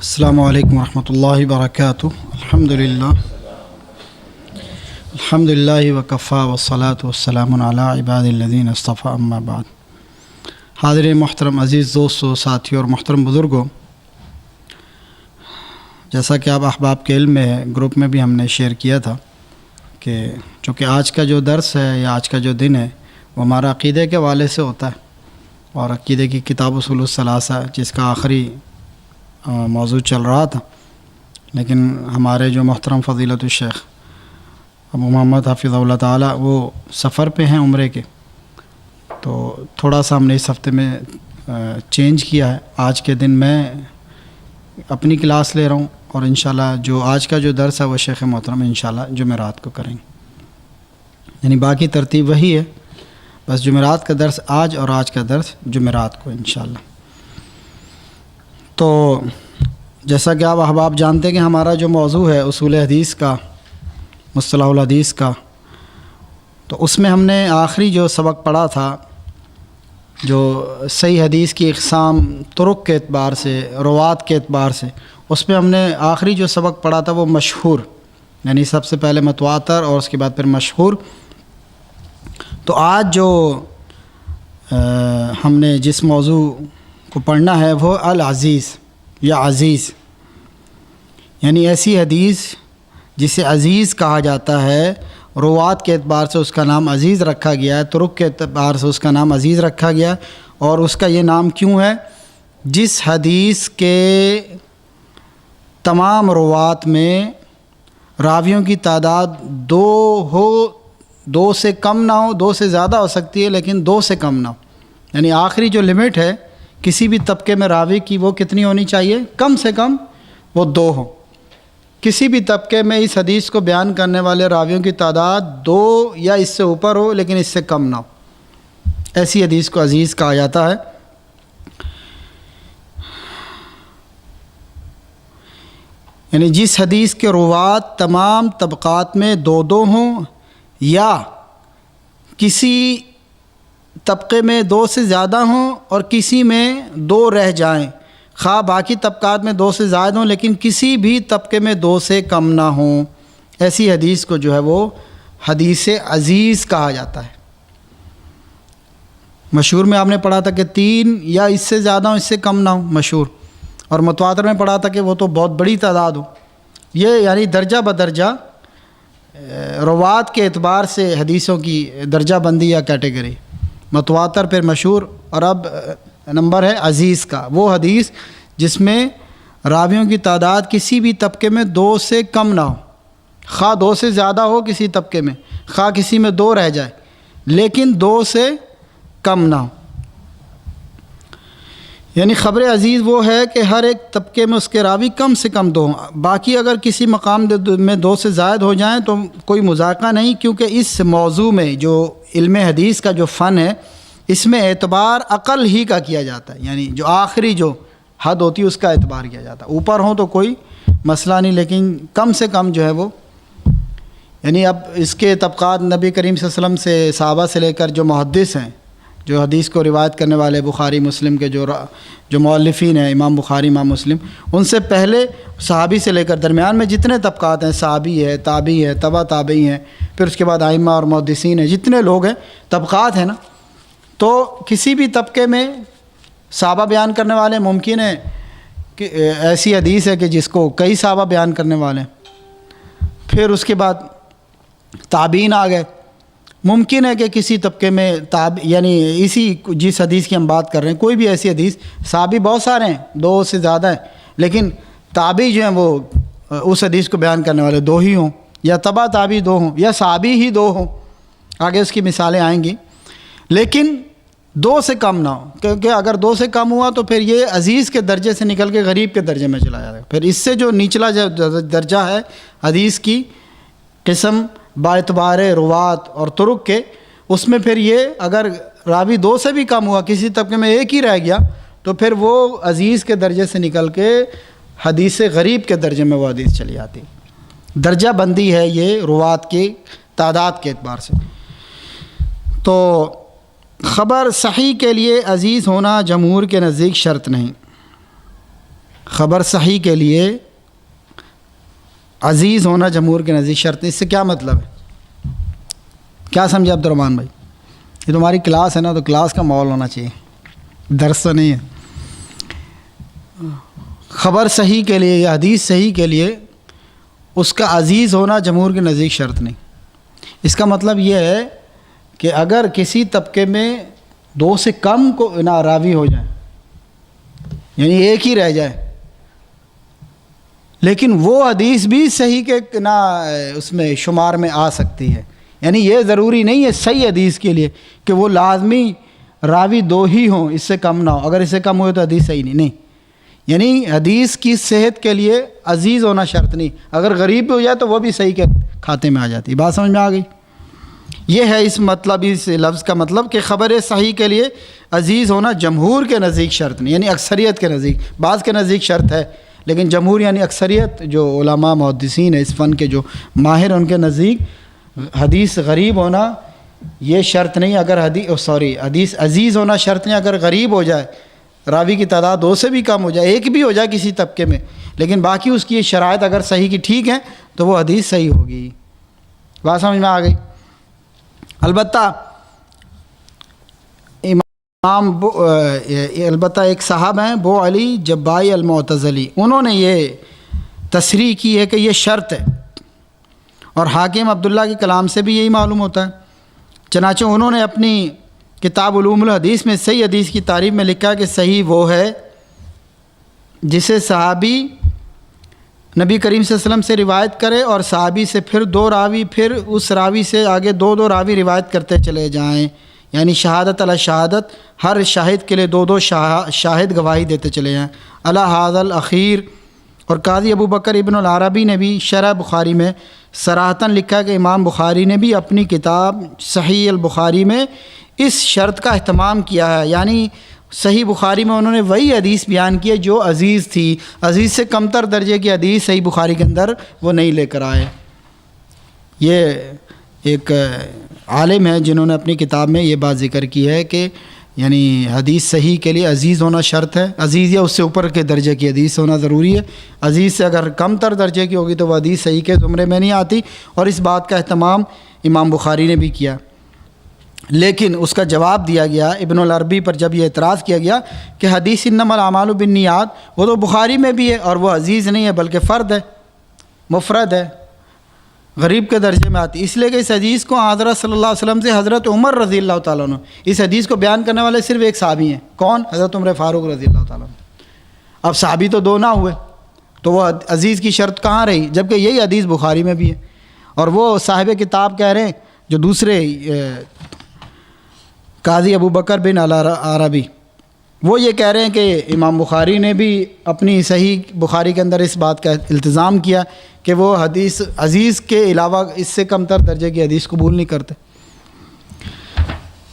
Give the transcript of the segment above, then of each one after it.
السلام علیکم ورحمۃ اللہ وبرکاتہ۔ الحمد للہ وکفیٰ والصلاة والسلام علی عباد الذین اصطفیٰ اما بعد۔ حاضرین محترم، عزیز دوستو، ساتھیوں اور محترم بزرگوں، جیسا کہ آپ احباب کے علم میں ہے، گروپ میں بھی ہم نے شیئر کیا تھا کہ چونکہ آج کا جو درس ہے یا آج کا جو دن ہے وہ ہمارا عقیدے کے حوالے سے ہوتا ہے، اور عقیدے کی کتاب اصول الثلاثہ جس کا آخری موضوع چل رہا تھا، لیکن ہمارے جو محترم فضیلت الشیخ ابو محمد حفظہ اللہ تعالیٰ وہ سفر پہ ہیں عمرے کے، تو تھوڑا سا ہم نے اس ہفتے میں چینج کیا ہے۔ آج کے دن میں اپنی کلاس لے رہا ہوں، اور انشاءاللہ جو آج کا جو درس ہے وہ شیخ محترم انشاءاللہ جمعرات کو کریں گے، یعنی باقی ترتیب وہی ہے، بس جمعرات کا درس آج اور آج کا درس جمعرات کو انشاءاللہ۔ تو جیسا کہ آپ احباب جانتے ہیں کہ ہمارا جو موضوع ہے اصول حدیث کا، مصطلح الحدیث کا، تو اس میں ہم نے آخری جو سبق پڑھا تھا، جو صحیح حدیث کی اقسام طرق کے اعتبار سے، روات کے اعتبار سے، اس میں ہم نے آخری جو سبق پڑھا تھا وہ مشہور، یعنی سب سے پہلے متواتر اور اس کے بعد پھر مشہور۔ تو آج جو ہم نے جس موضوع کو پڑھنا ہے وہ العزیز یا عزیز، یعنی ایسی حدیث جسے عزیز کہا جاتا ہے، روات کے اعتبار سے اس کا نام عزیز رکھا گیا ہے، طرق کے اعتبار سے اس کا نام عزیز رکھا گیا ہے، اور اس کا یہ نام کیوں ہے؟ جس حدیث کے تمام روات میں راویوں کی تعداد دو سے کم نہ ہو، دو سے زیادہ ہو سکتی ہے لیکن دو سے کم نہ ہو، یعنی آخری جو لمٹ ہے کسی بھی طبقے میں راوی کی وہ کتنی ہونی چاہیے؟ کم سے کم وہ دو ہو۔ کسی بھی طبقے میں اس حدیث کو بیان کرنے والے راویوں کی تعداد دو یا اس سے اوپر ہو لیکن اس سے کم نہ ہو، ایسی حدیث کو عزیز کہا جاتا ہے۔ یعنی جس حدیث کے روات تمام طبقات میں دو ہوں، یا کسی طبقے میں دو سے زیادہ ہوں اور کسی میں دو رہ جائیں، خواہ باقی طبقات میں دو سے زائد ہوں لیکن کسی بھی طبقے میں دو سے کم نہ ہوں، ایسی حدیث کو جو ہے وہ حدیث عزیز کہا جاتا ہے۔ مشہور میں آپ نے پڑھا تھا کہ 3 یا اس سے زیادہ ہوں، اس سے کم نہ ہوں مشہور، اور متواتر میں پڑھا تھا کہ وہ تو بہت بڑی تعداد ہو۔ یہ یعنی درجہ بدرجہ روات کے اعتبار سے حدیثوں کی درجہ بندی یا کیٹیگری، متواتر پھر مشہور، اور اب نمبر ہے عزیز کا، وہ حدیث جس میں راویوں کی تعداد کسی بھی طبقے میں دو سے کم نہ ہو، خواہ دو سے زیادہ ہو کسی طبقے میں، خواہ کسی میں دو رہ جائے لیکن دو سے کم نہ ہو۔ یعنی خبر عزیز وہ ہے کہ ہر ایک طبقے میں اس کے راوی کم سے کم دو ہوں، باقی اگر کسی مقام میں دو سے زائد ہو جائیں تو کوئی مذاکرہ نہیں، کیونکہ اس موضوع میں جو علم حدیث کا جو فن ہے اس میں اعتبار عقل ہی کا کیا جاتا ہے، یعنی جو آخری جو حد ہوتی ہے اس کا اعتبار کیا جاتا ہے، اوپر ہوں تو کوئی مسئلہ نہیں لیکن کم سے کم جو ہے وہ، یعنی اب اس کے طبقات نبی کریم صلی اللہ علیہ وسلم سے، صحابہ سے لے کر جو محدث ہیں، جو حدیث کو روایت کرنے والے بخاری مسلم کے جو مؤلفین ہیں، امام بخاری، امام مسلم، ان سے پہلے صحابی سے لے کر درمیان میں جتنے طبقات ہیں، صحابی ہے، تابعی ہے، تبع تابعی ہیں، پھر اس کے بعد ائمہ اور محدثین ہیں، جتنے لوگ ہیں طبقات ہیں نا، تو کسی بھی طبقے میں صحابہ بیان کرنے والے، ممکن ہے کہ ایسی حدیث ہے کہ جس کو کئی صحابہ بیان کرنے والے ہیں، پھر اس کے بعد تابعین آ گئے، ممکن ہے کہ کسی طبقے میں یعنی جس حدیث کی ہم بات کر رہے ہیں، کوئی بھی ایسی حدیث، صحابی بہت سارے ہیں، دو سے زیادہ ہیں، لیکن تابعی جو ہیں وہ اس حدیث کو بیان کرنے والے دو ہی ہوں، یا تبع تابعی دو ہوں، یا صحابی ہی دو ہوں، آگے اس کی مثالیں آئیں گی، لیکن دو سے کم نہ ہو، کیونکہ اگر دو سے کم ہوا تو پھر یہ عزیز کے درجے سے نکل کے غریب کے درجے میں چلا جائے گا، پھر اس سے جو نچلا درجہ ہے حدیث کی قسم باعتبار روات اور طرق کے، اس میں پھر یہ اگر راوی دو سے بھی کم ہوا، کسی طبقے میں ایک ہی رہ گیا، تو پھر وہ عزیز کے درجے سے نکل کے حدیث غریب کے درجے میں وہ حدیث چلی آتی۔ درجہ بندی ہے یہ روات کی تعداد کے اعتبار سے۔ تو خبر صحیح کے لیے عزیز ہونا جمہور کے نزدیک شرط نہیں، خبر صحیح کے لیے عزیز ہونا جمہور کے نزدیک شرط ہے. اس سے کیا مطلب ہے؟ کیا سمجھے عبد الرحمن بھائی؟ یہ تمہاری کلاس ہے نا، تو کلاس کا ماحول ہونا چاہیے، درس تو نہیں ہے. خبر صحیح کے لیے یا حدیث صحیح کے لیے اس کا عزیز ہونا جمہور کے نزدیک شرط نہیں. اس کا مطلب یہ ہے کہ اگر کسی طبقے میں 2 سے کم کو راوی ہو جائیں، یعنی ایک ہی رہ جائے، لیکن وہ حدیث بھی صحیح کے اس میں شمار میں آ سکتی ہے. یعنی یہ ضروری نہیں ہے صحیح حدیث کے لیے کہ وہ لازمی راوی 2 ہی ہوں، اس سے کم نہ ہو. اگر اس سے کم ہوئے تو حدیث صحیح نہیں. یعنی حدیث کی صحت کے لیے عزیز ہونا شرط نہیں. اگر غریب بھی ہو جائے تو وہ بھی صحیح کے کھاتے میں آ جاتی. بات سمجھ میں آ گئی؟ یہ ہے اس لفظ کا مطلب کہ خبر صحیح کے لیے عزیز ہونا جمہور کے نزدیک شرط نہیں، یعنی اکثریت کے نزدیک. بعض کے نزدیک شرط ہے، لیکن جمہور یعنی اکثریت جو علماء محدثین ہیں، اس فن کے جو ماہر، ان کے نزدیک حدیث غریب ہونا یہ شرط نہیں. اگر حدیث عزیز ہونا شرط نہیں اگر غریب ہو جائے، راوی کی تعداد 2 سے بھی کم ہو جائے، 1 بھی ہو جائے کسی طبقے میں، لیکن باقی اس کی شرائط اگر صحیح کی ٹھیک ہیں تو وہ حدیث صحیح ہوگی. بات سمجھ میں آ گئی؟ البتہ ایک صاحب ہیں ابو علی جبائی المعتزلی، انہوں نے یہ تصریح کی ہے کہ یہ شرط ہے، اور حاکم عبداللہ کے کلام سے بھی یہی معلوم ہوتا ہے. چنانچہ انہوں نے اپنی کتاب علوم الحدیث میں صحیح حدیث کی تعریف میں لکھا کہ صحیح وہ ہے جسے صحابی نبی کریم صلی اللہ علیہ وسلم سے روایت کرے اور صحابی سے پھر 2 راوی، پھر اس راوی سے آگے 2 راوی روایت کرتے چلے جائیں. یعنی شہادت علی شہادت، ہر شاہد کے لیے 2 شاہد گواہی دیتے چلے جائیں. علی ھذا الاخیر. اور قاضی ابو بکر ابن العربی نے بھی شرح بخاری میں صراحتاً لکھا کہ امام بخاری نے بھی اپنی کتاب صحیح البخاری میں اس شرط کا اہتمام کیا ہے. یعنی صحیح بخاری میں انہوں نے وہی حدیث بیان کی ہے جو عزیز تھی، عزیز سے کمتر درجے کی حدیث صحیح بخاری کے اندر وہ نہیں لے کر آئے. یہ ایک عالم ہے جنہوں نے اپنی کتاب میں یہ بات ذکر کی ہے کہ یعنی حدیث صحیح کے لیے عزیز ہونا شرط ہے، عزیز یا اس سے اوپر کے درجے کی حدیث ہونا ضروری ہے. عزیز سے اگر کم تر درجے کی ہوگی تو وہ حدیث صحیح کے زمرے میں نہیں آتی، اور اس بات کا اہتمام امام بخاری نے بھی کیا. لیکن اس کا جواب دیا گیا ابن العربی پر جب یہ اعتراض کیا گیا کہ حدیث انما الاعمال بالنیات وہ تو بخاری میں بھی ہے اور وہ عزیز نہیں ہے بلکہ فرد ہے، مفرد ہے، غریب کے درجے میں آتی، اس لیے کہ اس حدیث کو حضرت صلی اللہ علیہ وسلم سے حضرت عمر رضی اللہ تعالیٰ عنہ، اس حدیث کو بیان کرنے والے صرف ایک صحابی ہیں. کون؟ حضرت عمر فاروق رضی اللہ تعالیٰ عنہ. اب صحابی تو 2 نہ ہوئے تو وہ عزیز کی شرط کہاں رہی، جبکہ یہی حدیث بخاری میں بھی ہے. اور وہ صاحب کتاب کہہ رہے ہیں جو دوسرے قاضی ابو بکر بن عربی، وہ یہ کہہ رہے ہیں کہ امام بخاری نے بھی اپنی صحیح بخاری کے اندر اس بات کا التزام کیا کہ وہ حدیث عزیز کے علاوہ اس سے کم تر درجے کی حدیث قبول نہیں کرتے.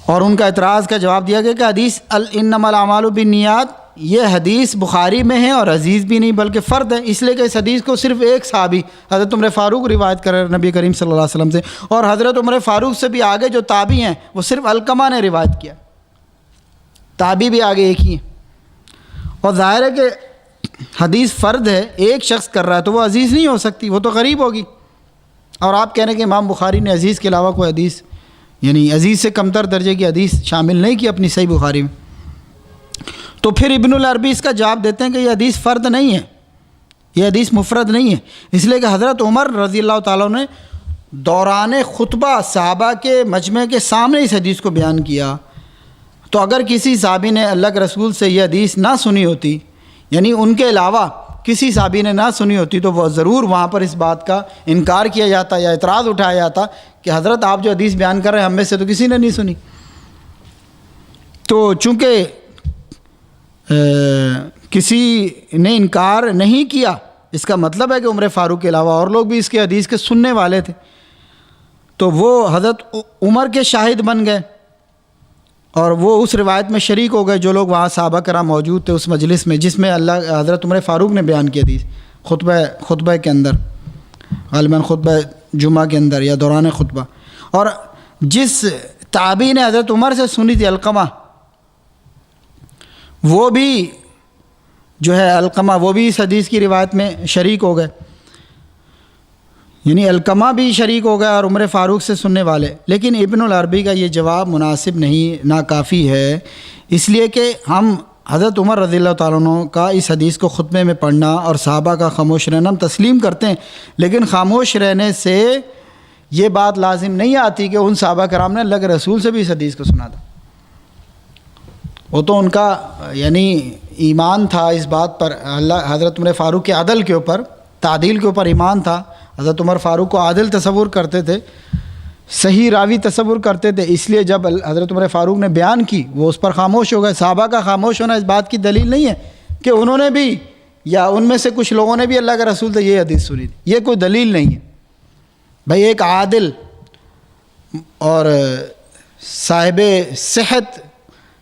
اور ان کا اعتراض کا جواب دیا گیا کہ حدیث انما الاعمال بالنیات یہ حدیث بخاری میں ہے اور عزیز بھی نہیں بلکہ فرد ہے، اس لیے کہ اس حدیث کو صرف ایک صحابی حضرت عمر فاروق روایت کر نبی کریم صلی اللہ علیہ وسلم سے، اور حضرت عمر فاروق سے بھی آگے جو تابعی ہیں وہ صرف علقمہ نے روایت کیا. تابعی بھی آگے ایک ہی ہیں، اور ظاہر ہے کہ حدیث فرد ہے، ایک شخص کر رہا ہے تو وہ عزیز نہیں ہو سکتی، وہ تو غریب ہوگی. اور آپ کہہ رہے ہیں کہ امام بخاری نے عزیز کے علاوہ کوئی حدیث یعنی عزیز سے کمتر درجے کی حدیث شامل نہیں کی اپنی صحیح بخاری میں. تو پھر ابن العربی اس کا جواب دیتے ہیں کہ یہ حدیث فرد نہیں ہے، یہ حدیث مفرد نہیں ہے، اس لیے کہ حضرت عمر رضی اللہ تعالیٰ نے دوران خطبہ صحابہ کے مجمع کے سامنے اس حدیث کو بیان کیا. تو اگر کسی صحابی نے اللہ کے رسول سے یہ حدیث نہ سنی ہوتی، یعنی ان کے علاوہ کسی صحابی نے نہ سنی ہوتی، تو وہ ضرور وہاں پر اس بات کا انکار کیا جاتا یا اعتراض اٹھایا جاتا کہ حضرت آپ جو حدیث بیان کر رہے ہیں ہم میں سے تو کسی نے نہیں سنی. تو چونکہ کسی نے انکار نہیں کیا، اس کا مطلب ہے کہ عمر فاروق کے علاوہ اور لوگ بھی اس کے حدیث کے سننے والے تھے، تو وہ حضرت عمر کے شاہد بن گئے اور وہ اس روایت میں شریک ہو گئے جو لوگ وہاں صحابہ کرام موجود تھے اس مجلس میں جس میں حضرت عمر فاروق نے بیان کی حدیث خطبہ کے اندر، غالباً خطبہ جمعہ کے اندر یا دوران خطبہ. اور جس تابعی نے حضرت عمر سے سنی تھی علقمہ، وہ بھی جو ہے علقمہ وہ بھی اس حدیث کی روایت میں شریک ہو گئے، یعنی علقمہ بھی شریک ہو گیا اور عمر فاروق سے سننے والے۔ لیکن ابن العربی کا یہ جواب مناسب نہیں، ناکافی ہے، اس لیے کہ ہم حضرت عمر رضی اللہ تعالیٰ عنہ کا اس حدیث کو خطبے میں پڑھنا اور صحابہ کا خاموش رہنا ہم تسلیم کرتے ہیں، لیکن خاموش رہنے سے یہ بات لازم نہیں آتی کہ ان صحابہ کرام نے اللہ کے رسول سے بھی اس حدیث کو سنا تھا۔ وہ تو ان کا یعنی ایمان تھا اس بات پر، اللہ حضرت عمر فاروق کے عدل کے اوپر، تعدیل کے اوپر ایمان تھا۔ حضرت عمر فاروق کو عادل تصور کرتے تھے، صحیح راوی تصور کرتے تھے، اس لیے جب حضرت عمر فاروق نے بیان کی وہ اس پر خاموش ہو گئے۔ صحابہ کا خاموش ہونا اس بات کی دلیل نہیں ہے کہ انہوں نے بھی یا ان میں سے کچھ لوگوں نے بھی اللہ کے رسول سے یہ حدیث سنی تھی، یہ کوئی دلیل نہیں ہے۔ بھائی ایک عادل اور صاحب صحت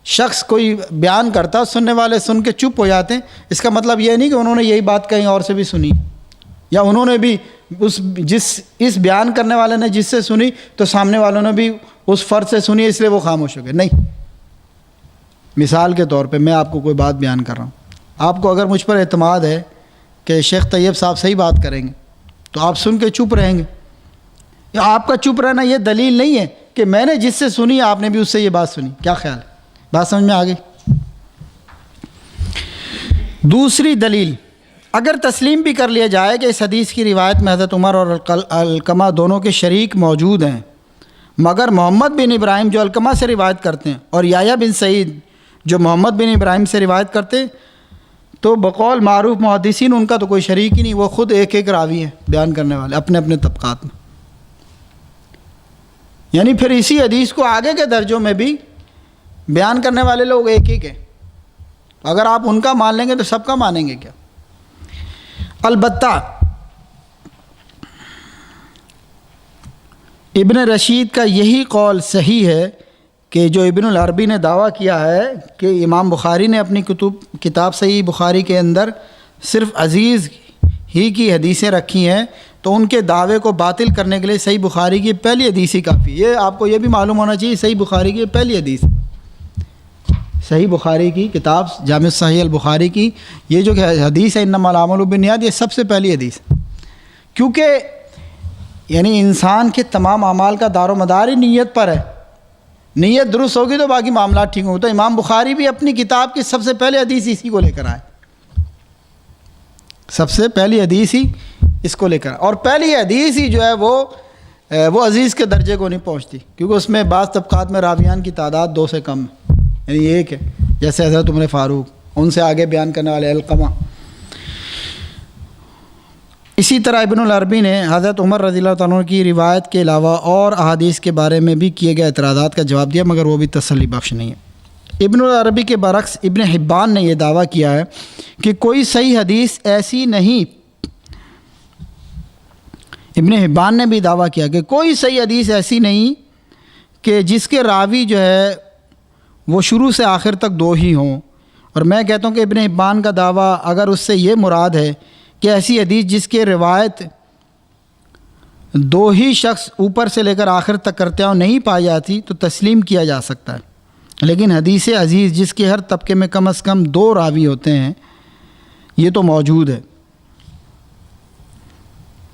شخص کوئی بیان کرتا، سننے والے سن کے چپ ہو جاتے ہیں، اس کا مطلب یہ نہیں کہ انہوں نے یہی بات کہیں اور سے بھی سنی، یا انہوں نے بھی اس بیان کرنے والے نے جس سے سنی تو سامنے والوں نے بھی اس فرد سے سنی اس لیے وہ خاموش ہو گئے، نہیں۔ مثال کے طور پہ میں آپ کو کوئی بات بیان کر رہا ہوں، آپ کو اگر مجھ پر اعتماد ہے کہ شیخ طیب صاحب صحیح بات کریں گے تو آپ سن کے چپ رہیں گے، یا آپ کا چپ رہنا یہ دلیل نہیں ہے کہ میں نے جس سے سنی آپ نے بھی اس سے یہ بات سنی۔ کیا خیال ہے؟ بات سمجھ میں آ گئی؟ دوسری دلیل، اگر تسلیم بھی کر لیا جائے کہ اس حدیث کی روایت میں حضرت عمر اور علقمہ دونوں کے شریک موجود ہیں، مگر محمد بن ابراہیم جو علقمہ سے روایت کرتے ہیں اور یحییٰ بن سعید جو محمد بن ابراہیم سے روایت کرتے ہیں، تو بقول معروف محدثین ان کا تو کوئی شریک ہی نہیں، وہ خود ایک ایک راوی ہیں بیان کرنے والے اپنے اپنے طبقات میں۔ یعنی پھر اسی حدیث کو آگے کے درجوں میں بھی بیان کرنے والے لوگ ایک ایک ہیں، اگر آپ ان کا مان لیں گے تو سب کا مانیں گے کیا؟ البتہ ابن رشید کا یہی قول صحیح ہے کہ جو ابن العربی نے دعویٰ کیا ہے کہ امام بخاری نے اپنی کتاب صحیح بخاری کے اندر صرف عزیز ہی کی حدیثیں رکھی ہیں، تو ان کے دعوے کو باطل کرنے کے لیے صحیح بخاری کی پہلی حدیث ہی کافی۔ یہ آپ کو یہ بھی معلوم ہونا چاہیے، صحیح بخاری کی پہلی حدیث، صحیح بخاری کی کتاب جامع صحیح البخاری کی یہ جو حدیث ہے انما الاعمال بالنیات، یہ سب سے پہلی حدیث، کیونکہ یعنی انسان کے تمام اعمال کا دار و مدار ہی نیت پر ہے، نیت درست ہوگی تو باقی معاملات ٹھیک ہوں گے۔ تو امام بخاری بھی اپنی کتاب کی سب سے پہلے حدیث اسی کو لے کر آئے، سب سے پہلی حدیث ہی اس کو لے کر، اور پہلی حدیث ہی جو ہے وہ عزیز کے درجے کو نہیں پہنچتی، کیونکہ اس میں بعض طبقات میں راویان کی تعداد 2 سے کم ہے، یعنی ایک ہے، جیسے حضرت عمر فاروق، ان سے آگے بیان کرنے والے علقمہ۔ اسی طرح ابن العربی نے حضرت عمر رضی اللہ تعالیٰ عنہ کی روایت کے علاوہ اور احادیث کے بارے میں بھی کیے گئے اعتراضات کا جواب دیا، مگر وہ بھی تسلی بخش نہیں ہے۔ ابن العربی کے برعکس ابن حبان نے یہ دعویٰ کیا ہے کہ کوئی صحیح حدیث ایسی نہیں، ابن حبان نے بھی دعویٰ کیا کہ کوئی صحیح حدیث ایسی نہیں کہ جس کے راوی جو ہے وہ شروع سے آخر تک 2 ہی ہوں، اور میں کہتا ہوں کہ ابن حبان کا دعویٰ اگر اس سے یہ مراد ہے کہ ایسی حدیث جس کے روایت 2 ہی شخص اوپر سے لے کر آخر تک کرتے ہوں نہیں پائی جاتی تو تسلیم کیا جا سکتا ہے، لیکن حدیث عزیز جس کے ہر طبقے میں کم از کم 2 راوی ہوتے ہیں یہ تو موجود ہے۔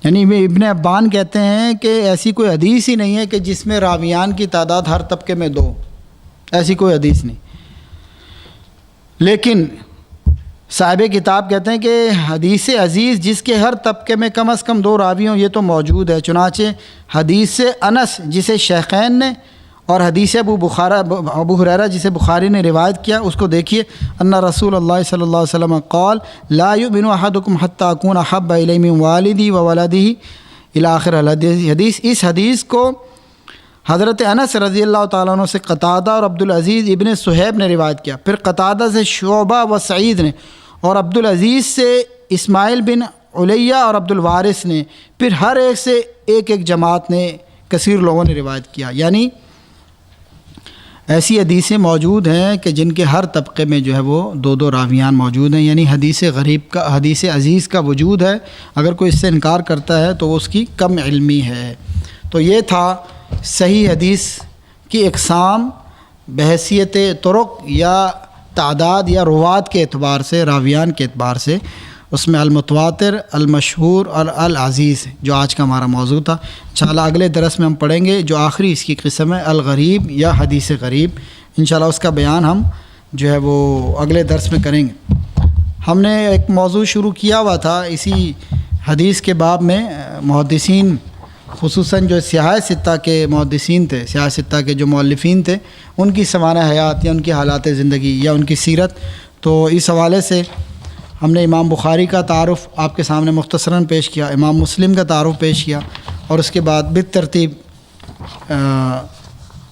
یعنی ابن حبان کہتے ہیں کہ ایسی کوئی حدیث ہی نہیں ہے کہ جس میں راویان کی تعداد ہر طبقے میں 2، ایسی کوئی حدیث نہیں، لیکن صاحب کتاب کہتے ہیں کہ حدیث عزیز جس کے ہر طبقے میں کم از کم 2 راوی ہوں یہ تو موجود ہے، چنانچہ حدیث انس جسے شیخین نے اور حدیث ابو ہریرہ جسے بخاری نے روایت کیا اس کو دیکھیے، ان رسول اللہ صلی اللہ علیہ وسلم قال لا یؤمن احدکم حتی اکون احب الی من والدی و ولدہ الی آخر الحدیث۔ اس حدیث کو حضرت انس رضی اللہ تعالیٰ عنہ سے قتادہ اور عبدالعزیز ابن صہیب نے روایت کیا، پھر قتادہ سے شعبہ و سعید نے، اور عبدالعزیز سے اسماعیل بن علیہ اور عبدالوارث نے، پھر ہر ایک سے ایک جماعت نے، کثیر لوگوں نے روایت کیا۔ یعنی ایسی حدیثیں موجود ہیں کہ جن کے ہر طبقے میں جو ہے وہ 2 راویان موجود ہیں، یعنی حدیث غریب کا، حدیث عزیز کا وجود ہے، اگر کوئی اس سے انکار کرتا ہے تو اس کی کم علمی ہے۔ تو یہ تھا صحیح حدیث کی اقسام بحیثیت طرق یا تعداد یا روات کے اعتبار سے، راویان کے اعتبار سے، اس میں المتواتر، المشہور اور العزیز جو آج کا ہمارا موضوع تھا، انشاءاللہ اگلے درس میں ہم پڑھیں گے جو آخری اس کی قسم ہے الغریب یا حدیث غریب. انشاءاللہ اس کا بیان ہم جو ہے وہ اگلے درس میں کریں گے. ہم نے ایک موضوع شروع کیا ہوا تھا اسی حدیث کے باب میں. محدثین خصوصاً جو سیاہ ستہ کے محدثین تھے، سیاہ ستہ کے جو مؤلفین تھے، ان کی سوانح حیات یا ان کی حالات زندگی یا ان کی سیرت. تو اس حوالے سے ہم نے امام بخاری کا تعارف آپ کے سامنے مختصراً پیش کیا، امام مسلم کا تعارف پیش کیا، اور اس کے بعد بالترتیب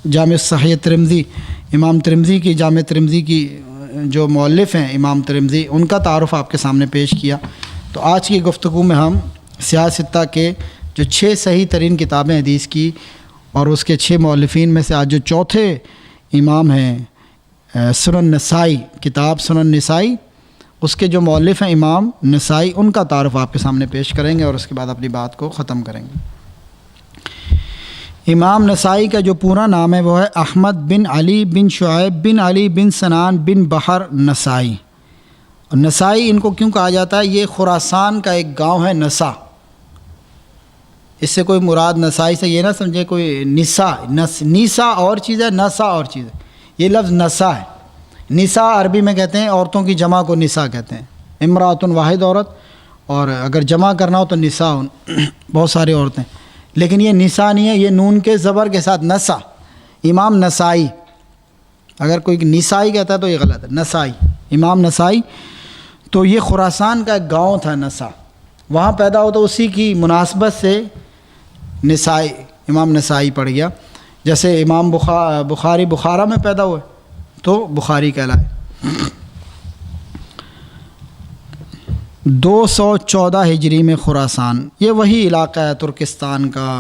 جامع صحیح ترمذی، امام ترمذی کی، جامع ترمذی کی جو مؤلف ہیں امام ترمذی، ان کا تعارف آپ کے سامنے پیش کیا. تو آج کی گفتگو میں ہم سیاہ ستہ کے جو 6 صحیح ترین کتابیں حدیث کی اور اس کے 6 مؤلفین میں سے آج جو چوتھے امام ہیں سنن نسائی، کتاب سنن نسائی، اس کے جو مؤلف ہیں امام نسائی، ان کا تعارف آپ کے سامنے پیش کریں گے اور اس کے بعد اپنی بات کو ختم کریں گے. امام نسائی کا جو پورا نام ہے وہ ہے احمد بن علی بن شعیب بن علی بن سنان بن بحر نسائی. اور نسائی ان کو کیوں کہا جاتا ہے؟ یہ خراسان کا ایک گاؤں ہے نسا. اس سے کوئی مراد نسائی سے یہ نہ سمجھے کوئی نیسا اور چیز ہے، نسا اور چیز ہے. یہ لفظ نسا ہے. نساء عربی میں کہتے ہیں عورتوں کی جمع کو نساء کہتے ہیں. امراتن واحد عورت، اور اگر جمع کرنا ہو تو نساء، بہت ساری عورتیں. لیکن یہ نساء نہیں ہے، یہ نون کے زبر کے ساتھ نسا. امام نسائی، اگر کوئی نسائی کہتا ہے تو یہ غلط ہے. نسائی، امام نسائی. تو یہ خراسان کا ایک گاؤں تھا نسا، وہاں پیدا ہو تو اسی کی مناسبت سے نسائی، امام نسائی پڑھ گیا. جیسے امام بخاری بخارا میں پیدا ہوئے تو بخاری کہلائے. 214 ہجری میں خراسان، یہ وہی علاقہ ہے ترکستان کا،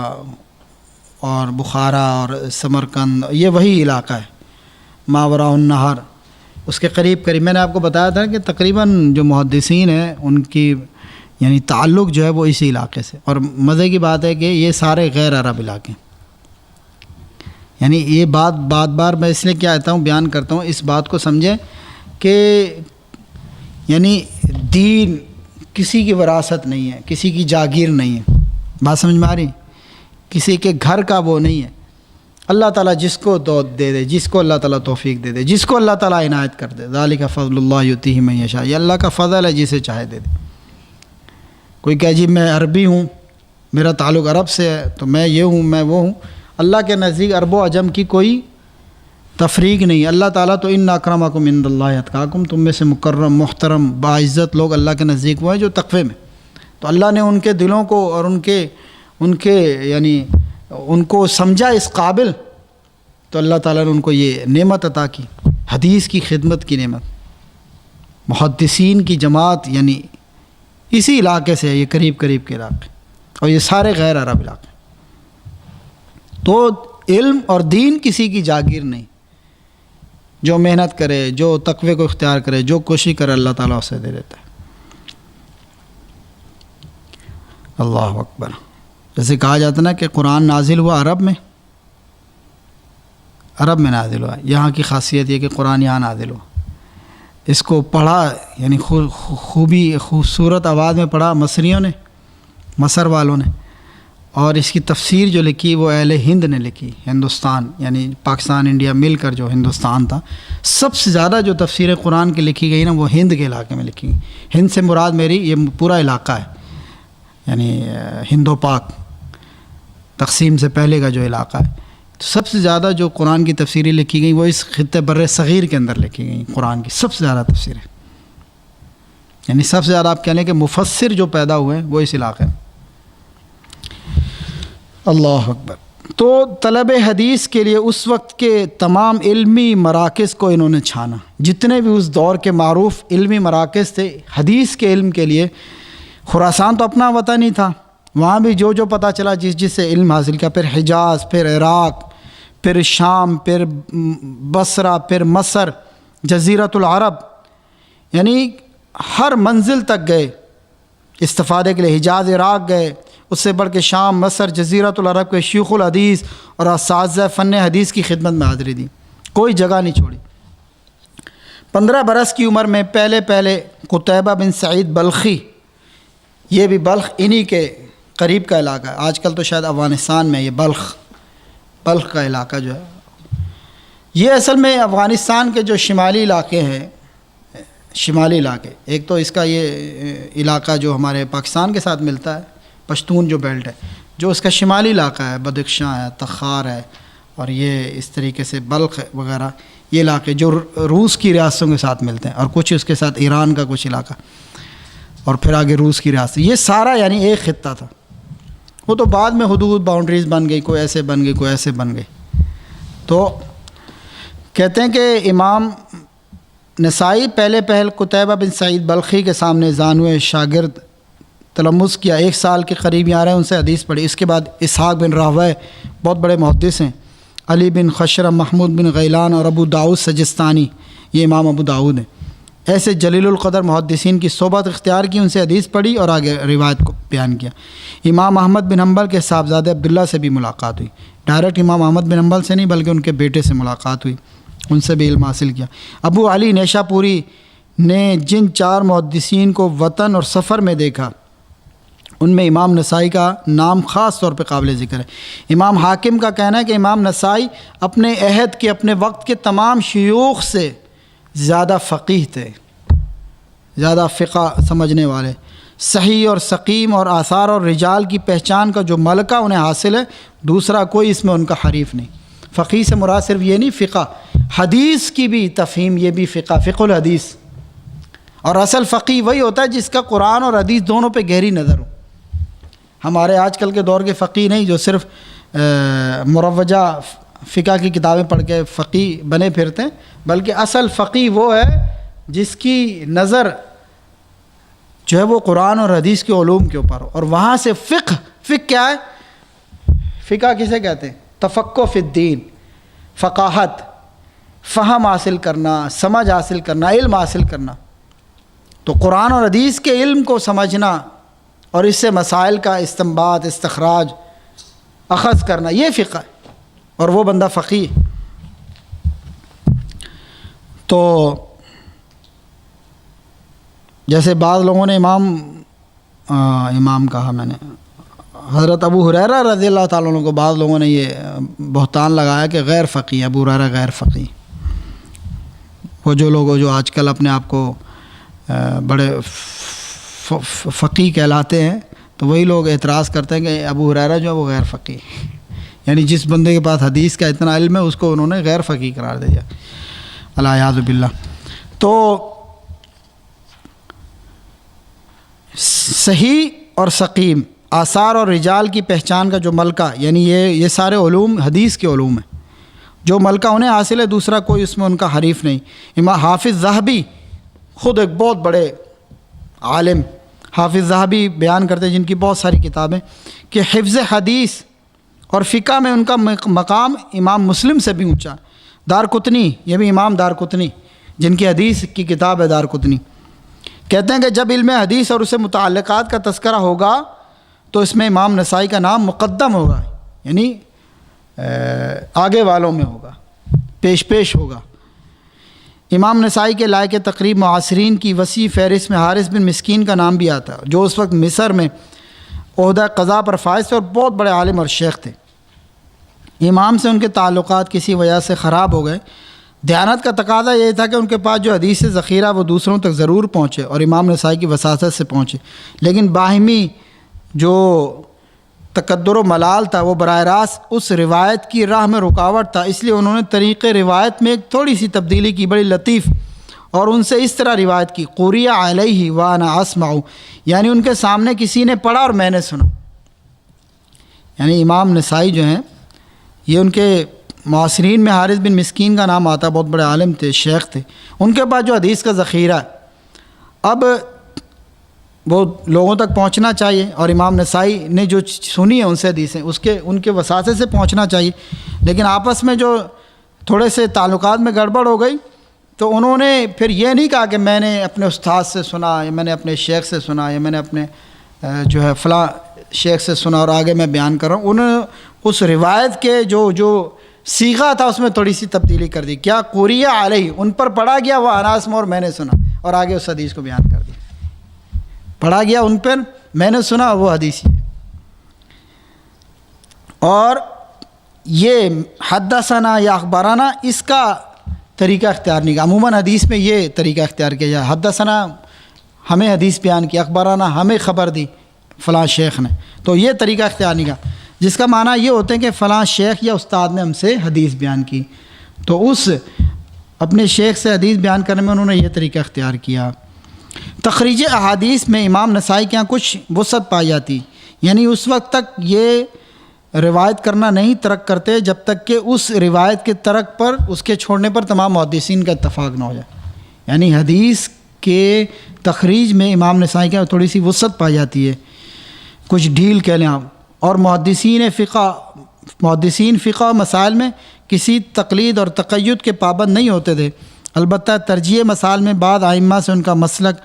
اور بخارا اور سمرقند یہ وہی علاقہ ہے، ماوراء النہر اس کے قریب قریب. میں نے آپ کو بتایا تھا کہ تقریباً جو محدثین ہیں ان کی یعنی تعلق جو ہے وہ اسی علاقے سے. اور مزے کی بات ہے کہ یہ سارے غیر عرب علاقے، یعنی یہ بات بار میں اس لیے کیا آتا ہوں بیان کرتا ہوں، اس بات کو سمجھیں کہ یعنی دین کسی کی وراثت نہیں ہے، کسی کی جاگیر نہیں ہے. بات سمجھ میں آ رہی؟ کسی کے گھر کا وہ نہیں ہے. اللہ تعالیٰ جس کو دے دے، جس کو اللہ تعالیٰ توفیق دے دے، جس کو اللہ تعالیٰ عنایت کر دے. ذالک فضل اللہ یؤتیہ من یشاء، یہ اللہ کا فضل ہے، جسے چاہے دے دے. کوئی کہے جی میں عربی ہوں، میرا تعلق عرب سے ہے تو میں یہ ہوں میں وہ ہوں. اللہ کے نزدیک عرب و عجم کی کوئی تفریق نہیں. اللہ تعالیٰ تو ان اکرمکم عند اللہ اتقاکم، تم میں سے مکرم محترم باعزت لوگ اللہ کے نزدیک وہ ہیں جو تقوی میں. تو اللہ نے ان کے دلوں کو اور ان کے یعنی ان کو سمجھا اس قابل، تو اللہ تعالیٰ نے ان کو یہ نعمت عطا کی، حدیث کی خدمت کی نعمت. محدثین کی جماعت یعنی اسی علاقے سے ہے، یہ قریب کے علاقے، اور یہ سارے غیر عرب علاقے. تو علم اور دین کسی کی جاگیر نہیں. جو محنت کرے، جو تقوی کو اختیار کرے، جو کوشش کرے، اللہ تعالیٰ اسے دے دیتا ہے. اللہ اکبر. جیسے کہا جاتا نا کہ قرآن نازل ہوا عرب میں نازل ہوا. یہاں کی خاصیت یہ کہ قرآن یہاں نازل ہوا. اس کو پڑھا یعنی خوبصورت آواز میں پڑھا مصریوں نے، مصر والوں نے. اور اس کی تفسیر جو لکھی وہ اہل ہند نے لکھی. ہندوستان یعنی پاکستان انڈیا مل کر جو ہندوستان تھا، سب سے زیادہ جو تفسیر قرآن کی لکھی گئی نا وہ ہند کے علاقے میں لکھی گئی. ہند سے مراد میری یہ پورا علاقہ ہے، یعنی ہند و پاک تقسیم سے پہلے کا جو علاقہ ہے. تو سب سے زیادہ جو قرآن کی تفسیریں لکھی گئی وہ اس خطے بر صغیر کے اندر لکھی گئی. قرآن کی سب سے زیادہ تفسیریں، یعنی سب سے زیادہ آپ کہہ لیں کہ مفسر جو پیدا ہوئے ہیں وہ اس علاقے میں. اللہ اکبر. تو طلب حدیث کے لیے اس وقت کے تمام علمی مراکز کو انہوں نے چھانا. جتنے بھی اس دور کے معروف علمی مراکز تھے حدیث کے علم کے لیے. خراسان تو اپنا وطن ہی تھا، وہاں بھی جو پتہ چلا جس سے علم حاصل کیا. پھر حجاز، پھر عراق، پھر شام، پھر بصرہ، پھر مصر، جزیرۃ العرب، یعنی ہر منزل تک گئے استفادے کے لیے. حجاز عراق گئے، اس سے بڑھ کے شام، مصر، جزیرۃ العرب کے شیوخ الحدیث اور اساتذہ فن حدیث کی خدمت میں حاضری دی، کوئی جگہ نہیں چھوڑی. 15 برس کی عمر میں پہلے قتیبہ بن سعید بلخی، یہ بھی بلخ انہی کے قریب کا علاقہ ہے، آج کل تو شاید افغانستان میں یہ بلخ کا علاقہ جو ہے، یہ اصل میں افغانستان کے جو شمالی علاقے ہیں، شمالی علاقے، ایک تو اس کا یہ علاقہ جو ہمارے پاکستان کے ساتھ ملتا ہے، پشتون جو بیلٹ ہے، جو اس کا شمالی علاقہ ہے، بدخشاں ہے، تخار ہے، اور یہ اس طریقے سے بلخ وغیرہ، یہ علاقے جو روس کی ریاستوں کے ساتھ ملتے ہیں، اور کچھ اس کے ساتھ ایران کا کچھ علاقہ، اور پھر آگے روس کی ریاست، یہ سارا یعنی ایک خطہ تھا۔ وہ تو بعد میں حدود باؤنڈریز بن گئی، کوئی ایسے بن گئی، کوئی ایسے بن گئی۔ تو کہتے ہیں کہ امام نسائی پہل قتیبہ بن سعید بلخی کے سامنے زانوِ شاگرد تلمس کیا، 1 سال کے قریب یہاں رہے، ان سے حدیث پڑھی۔ اس کے بعد اسحاق بن راہویہ بہت بڑے محدث ہیں، علی بن خشرم، محمود بن غیلان اور ابو داؤد سجستانی، یہ امام ابو داؤد ہیں، ایسے جلیل القدر محدثین کی صحبت اختیار کی، ان سے حدیث پڑھی اور آگے روایت کو بیان کیا۔ امام احمد بن حنبل کے صاحبزادے عبداللہ سے بھی ملاقات ہوئی، ڈائریکٹ امام احمد بن حنبل سے نہیں بلکہ ان کے بیٹے سے ملاقات ہوئی، ان سے بھی علم حاصل کیا۔ ابو علی نیشا پوری نے جن 4 محدثین کو وطن اور سفر میں دیکھا، ان میں امام نسائی کا نام خاص طور پہ قابل ذکر ہے۔ امام حاکم کا کہنا ہے کہ امام نسائی اپنے عہد کے، اپنے وقت کے تمام شیوخ سے زیادہ فقیہ تھے، زیادہ فقہ سمجھنے والے، صحیح اور سقیم اور آثار اور رجال کی پہچان کا جو ملکہ انہیں حاصل ہے، دوسرا کوئی اس میں ان کا حریف نہیں۔ فقیہ سے مراد صرف یہ نہیں، فقہ حدیث کی بھی تفہیم، یہ بھی فقہ الحدیث، اور اصل فقیہ وہی ہوتا ہے جس کا قرآن اور حدیث دونوں پہ گہری نظر ہو۔ ہمارے آج کل کے دور کے فقیہ نہیں جو صرف مروجہ فقہ کی کتابیں پڑھ کے فقیہ بنے پھرتے ہیں، بلکہ اصل فقیہ وہ ہے جس کی نظر جو ہے وہ قرآن اور حدیث کے علوم کے اوپر ہو، اور وہاں سے فقہ کیا ہے؟ فقہ کسے کہتے ہیں؟ تفقہ فی الدین، فقاہت، فہم حاصل کرنا، سمجھ حاصل کرنا، علم حاصل کرنا۔ تو قرآن اور حدیث کے علم کو سمجھنا اور اس سے مسائل کا استنباط، استخراج، اخذ کرنا، یہ فقہ ہے، اور وہ بندہ فقیہ۔ تو جیسے بعض لوگوں نے امام کہا میں نے، حضرت ابو ہریرہ رضی اللہ تعالیٰ عنہ کو بعض لوگوں نے یہ بہتان لگایا کہ غیر فقیہ، ابو ہریرہ غیر فقیہ۔ وہ جو لوگ جو آج کل اپنے آپ کو بڑے فقیہ کہلاتے ہیں، تو وہی لوگ اعتراض کرتے ہیں کہ ابو ہریرہ جو ہے وہ غیر فقیہ، یعنی جس بندے کے پاس حدیث کا اتنا علم ہے اس کو انہوں نے غیر فقیہ قرار دیا، الیاذ باللہ۔ تو صحیح اور سقیم، آثار اور رجال کی پہچان کا جو ملکہ، یعنی یہ سارے علوم حدیث کے علوم ہیں، جو ملکہ انہیں حاصل ہے دوسرا کوئی اس میں ان کا حریف نہیں۔ امام حافظ ذہبی خود ایک بہت بڑے عالم، حافظ ذہبی بیان کرتے ہیں جن کی بہت ساری کتابیں، کہ حفظ حدیث اور فقہ میں ان کا مقام امام مسلم سے بھی اونچا۔ دارقطنی، یہ بھی امام دارقطنی جن کی حدیث کی کتاب ہے دارقطنی، کہتے ہیں کہ جب علم حدیث اور اسے متعلقات کا تذکرہ ہوگا تو اس میں امام نسائی کا نام مقدم ہوگا، یعنی آگے والوں میں ہوگا، پیش ہوگا۔ امام نسائی کے لائق تقریب معاصرین کی وسیع فہرست میں حارث بن مسکین کا نام بھی آتا ہے، جو اس وقت مصر میں عہدہ قضاء پر فائز تھے اور بہت بڑے عالم اور شیخ تھے۔ امام سے ان کے تعلقات کسی وجہ سے خراب ہو گئے۔ دیانت کا تقاضا یہ تھا کہ ان کے پاس جو حدیث ذخیرہ وہ دوسروں تک ضرور پہنچے اور امام نسائی کی وساطت سے پہنچے، لیکن باہمی جو تقدر و ملال تھا وہ براہ راست اس روایت کی راہ میں رکاوٹ تھا، اس لیے انہوں نے طریق روایت میں ایک تھوڑی سی تبدیلی کی، بڑی لطیف، اور ان سے اس طرح روایت کی، قریہ علیہ وانا اسمع، یعنی ان کے سامنے کسی نے پڑھا اور میں نے سنا۔ یعنی امام نسائی جو ہیں یہ ان کے معاصرین میں حارث بن مسکین کا نام آتا ہے، بہت بڑے عالم تھے، شیخ تھے، ان کے پاس جو حدیث کا ذخیرہ ہے اب وہ لوگوں تک پہنچنا چاہیے، اور امام نسائی نے جو سنی ہے ان سے حدیثیں ان کے وساطت سے پہنچنا چاہیے، لیکن آپس میں جو تھوڑے سے تعلقات میں گڑبڑ ہو گئی تو انہوں نے پھر یہ نہیں کہا کہ میں نے اپنے استاد سے سنا، یا میں نے اپنے شیخ سے سنا، یا میں نے اپنے جو ہے فلاں شیخ سے سنا اور آگے میں بیان کر رہا ہوں۔ انہوں نے اس روایت کے جو صیغہ تھا اس میں تھوڑی سی تبدیلی کر دی. کیا قریہ علیہ، ان پر پڑھا گیا وہ اناس میں اور میں نے سنا، اور آگے اس حدیث کو بیان کر دیا. پڑھا گیا ان پر، میں نے سنا، وہ حدیث ہے. اور یہ حدثنا یا اخبارانہ اس کا طریقہ اختیار نہیں کیا. عموماً حدیث میں یہ طریقہ اختیار کیا جائے، حدثنا ہمیں حدیث بیان کی، اخبارانہ ہمیں خبر دی فلاں شیخ نے، تو یہ طریقہ اختیار نہیں کیا، جس کا معنی یہ ہوتا ہے کہ فلاں شیخ یا استاد نے ہم سے حدیث بیان کی، تو اس اپنے شیخ سے حدیث بیان کرنے میں انہوں نے یہ طریقہ اختیار کیا. تخریج احادیث میں امام نسائی کے یہاں کچھ وسعت پائی جاتی، یعنی اس وقت تک یہ روایت کرنا نہیں ترک کرتے جب تک کہ اس روایت کے ترک پر، اس کے چھوڑنے پر تمام محدثین کا اتفاق نہ ہو جائے. یعنی حدیث کے تخریج میں امام نسائی کے تھوڑی سی وسعت پائی جاتی ہے، کچھ ڈھیل کہہ لیں آپ. اور محدثین فقہ مسائل میں کسی تقلید اور تقید کے پابند نہیں ہوتے تھے، البتہ ترجیح مسائل میں بعض ائمہ سے ان کا مسلک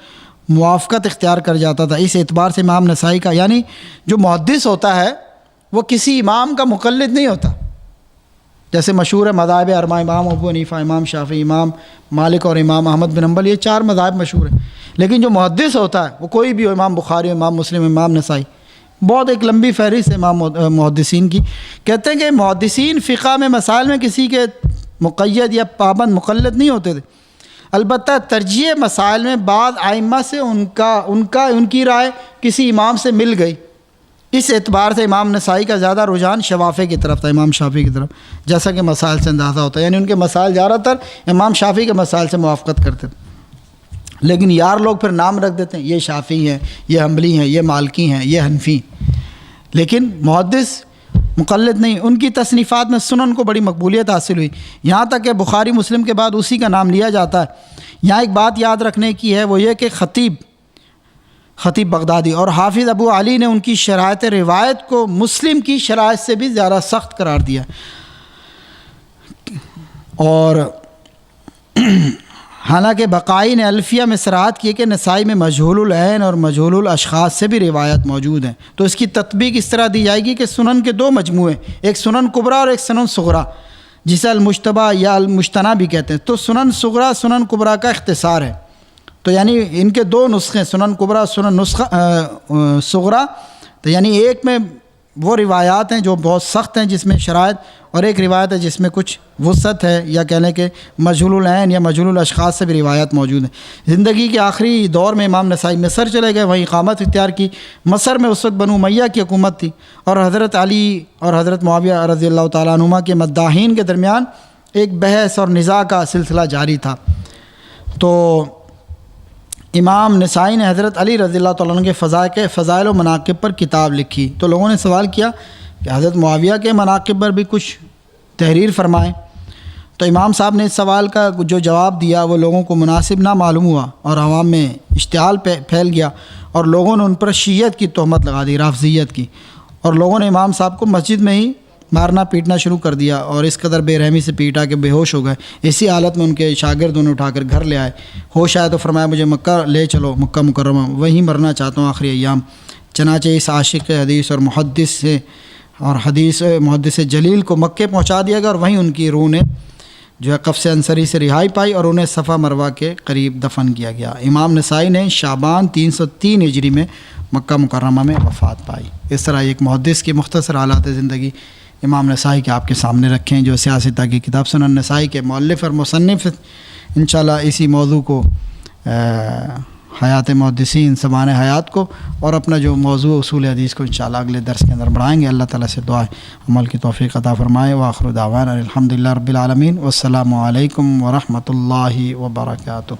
موافقت اختیار کر جاتا تھا. اس اعتبار سے امام نسائی کا، یعنی جو محدث ہوتا ہے وہ کسی امام کا مقلد نہیں ہوتا. جیسے مشہور ہے مذاہب اربعہ، امام ابو حنیفہ، امام شافعی، امام مالک اور امام احمد بن حنبل، یہ 4 مذاہب مشہور ہیں. لیکن جو محدث ہوتا ہے وہ کوئی بھی ہو، امام بخاری، امام مسلم، امام نسائی، بہت ایک لمبی فہرست ہے امام محدثین کی. کہتے ہیں کہ محدثین فقہ میں مسائل میں کسی کے مقید یا پابند مقلد نہیں ہوتے تھے، البتہ ترجیح مسائل میں بعض ائمہ سے ان کی رائے کسی امام سے مل گئی. اس اعتبار سے امام نسائی کا زیادہ رجحان شوافع کی طرف تھا، امام شافعی کی طرف، جیسا کہ مسائل سے اندازہ ہوتا ہے. یعنی ان کے مسائل زیادہ تر امام شافعی کے مسائل سے موافقت کرتے تھے. لیکن یار لوگ پھر نام رکھ دیتے ہیں، یہ شافعی ہیں، یہ حنبلی ہیں، یہ مالکی ہیں، یہ حنفی، لیکن محدث مقلد نہیں. ان کی تصنیفات میں سنن کو بڑی مقبولیت حاصل ہوئی، یہاں تک کہ بخاری مسلم کے بعد اسی کا نام لیا جاتا ہے. یہاں ایک بات یاد رکھنے کی ہے، وہ یہ کہ خطیب بغدادی اور حافظ ابو علی نے ان کی شرائط روایت کو مسلم کی شرائط سے بھی زیادہ سخت قرار دیا. اور حالانکہ بقائی نے الفیہ میں صراحت کی کہ نسائی میں مجہول العین اور مجہول الاشخاص سے بھی روایت موجود ہیں، تو اس کی تطبیق اس طرح دی جائے گی کہ سنن کے 2 مجموعے، ایک سنن کبریٰ اور ایک سنن صغریٰ، جسے المجتبیٰ یا المجتنیٰ بھی کہتے ہیں. تو سنن صغریٰ سنن کبریٰ کا اختصار ہے. تو یعنی ان کے 2 نسخے، سنن کبریٰ، سنن صغریٰ. تو یعنی ایک میں وہ روایات ہیں جو بہت سخت ہیں جس میں شرائط، اور ایک روایت ہے جس میں کچھ وسعت ہے، یا کہہ لیں کہ مجہول العین یا مجہول الاشخاص سے بھی روایات موجود ہیں. زندگی کے آخری دور میں امام نسائی مصر چلے گئے، وہیں اقامت اختیار کی. مصر میں اس وقت بنو امیہ کی حکومت تھی، اور حضرت علی اور حضرت معاویہ رضی اللہ تعالیٰ عنہما کے مداحین کے درمیان ایک بحث اور نزاع کا سلسلہ جاری تھا. تو امام نسائی نے حضرت علی رضی اللہ تعالیٰ عنہ کے فضائل و مناقب پر کتاب لکھی. تو لوگوں نے سوال کیا کہ حضرت معاویہ کے مناقب پر بھی کچھ تحریر فرمائیں. تو امام صاحب نے اس سوال کا جو جواب دیا وہ لوگوں کو مناسب نہ معلوم ہوا، اور عوام میں اشتعال پھیل گیا، اور لوگوں نے ان پر شیعت کی تہمت لگا دی، رافضیت کی. اور لوگوں نے امام صاحب کو مسجد میں ہی مارنا پیٹنا شروع کر دیا، اور اس قدر بے رحمی سے پیٹا کہ بے ہوش ہو گئے. اسی حالت میں ان کے شاگرد انہیں اٹھا کر گھر لے آئے. ہوش آئے تو فرمایا مجھے مکہ لے چلو، مکہ مکرمہ، وہیں مرنا چاہتا ہوں آخری ایام. چنانچہ اس عاشق حدیث اور محدث جلیل کو مکے پہنچا دیا گیا، اور وہیں ان کی روح نے جو ہے قفص انصری سے رہائی پائی، اور انہیں صفا مروہ کے قریب دفن کیا گیا. امام نسائی نے شعبان 303 ہجری میں مکہ مکرمہ میں وفات پائی. اس طرح ایک محدث کی مختصر حالات زندگی امام نسائی کے آپ کے سامنے رکھیں، جو سیاستہ کی کتاب سنن نسائی کے مؤلف اور مصنف. انشاءاللہ اسی موضوع کو حیات محدثین، زمان حیات کو، اور اپنا جو موضوع اصول حدیث کو انشاءاللہ اگلے درس کے اندر بڑھائیں گے. اللہ تعالیٰ سے دعا ہے عمل کی توفیق عطا فرمائے. وآخر دعوانا الحمدللہ رب العالمین، والسلام علیکم ورحمۃ اللہ وبرکاتہ.